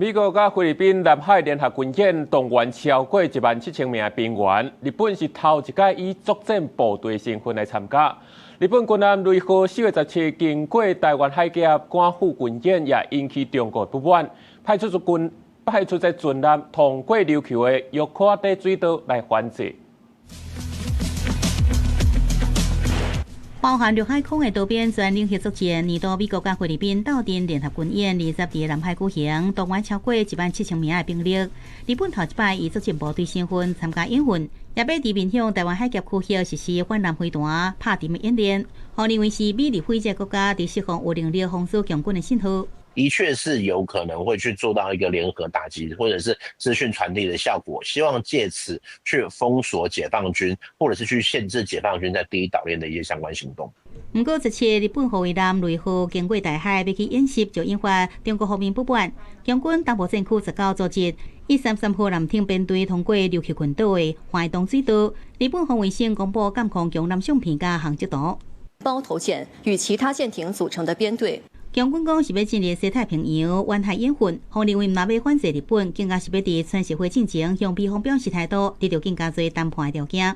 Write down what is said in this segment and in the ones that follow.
美国甲菲律宾南海联合军演动员超过17000名兵员，日本是头一届以作战部队身份来参加。日本军舰雷号4月17日经过台湾海峡赶赴军演，也引起中国不满，派出在军舰通过琉球的玉坎底水道来反制。 包含陆海空的多边全联合作战，年度美国甲菲律宾斗阵联合军演20日伫南海举行，动员超过17000名的兵力。日本头一摆以作战部队身份参加演训，也要伫面向台湾海峡区域实施反舰飞弹、拍沉的演练，互认为是美日非这国家伫释放有能力防守强军的信号。 的确是有可能会去做到一个联合打击或者是资讯传递的效果，希望借此去封锁解放军，或者是去限制解放军在第一岛链的一些相关行动。不过，这次日本护卫舰雷号经过台海要去演习，就引发中国方面不满。强军东部战区19组织133号舰艇编队通过琉球群岛的环东水道，日本防卫省公布监控强舰相片甲航迹图。包头舰与其他舰艇组成的编队。 强军讲是要进入西太平洋湾海演训，互认为若要反制日本，更加是要伫全社会进前向美方表示态度，得到更加多谈判的条件。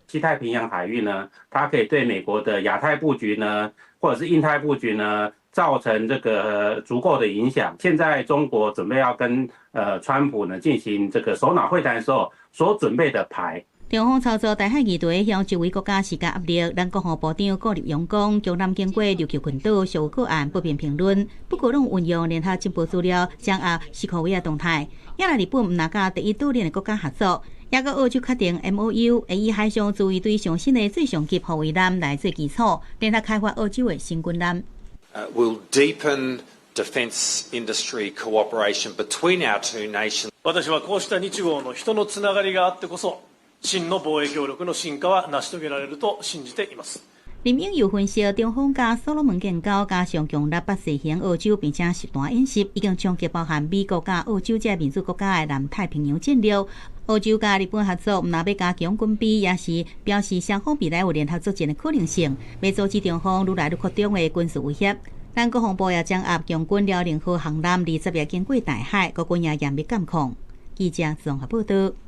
西太平洋海域呢，它可以对美国的亚太布局呢，或者是印太布局呢，造成这个足够的影响。现在中国准备要跟川普呢进行这个首脑会谈的时候，所准备的牌。 中方操作台海议题向周围国家施加压力，咱国防部长顾立勇讲，强舰经过琉球群岛属有个案不便评论，不过拢运用联合情报资料掌握西科威的动态。也来日本唔拿甲第一岛链的国家合作，也个澳洲确定 MOU， 会以海上自卫队上新的最上级护卫舰来做基础，联合开发澳洲的新军舰。Will deepen defence industry cooperation between our two nations. 私はこうした日豪の人のつながりがあってこそ。 真の防衛協力の進化は成し遂げられると信じています。林英又分析，中方加所罗门建交加上强力8实行澳洲，并且实弹演习，已经冲击包含美国加澳洲这民主国家的南太平洋战略。澳洲加日本合作，若要加强军备，也是表示双方未来有联合作战的可能性，要阻止中方愈来愈扩张的军事威胁。咱国防部也掌握强军辽宁号航舰20日经过台海，各军也严密监控。记者综合报道。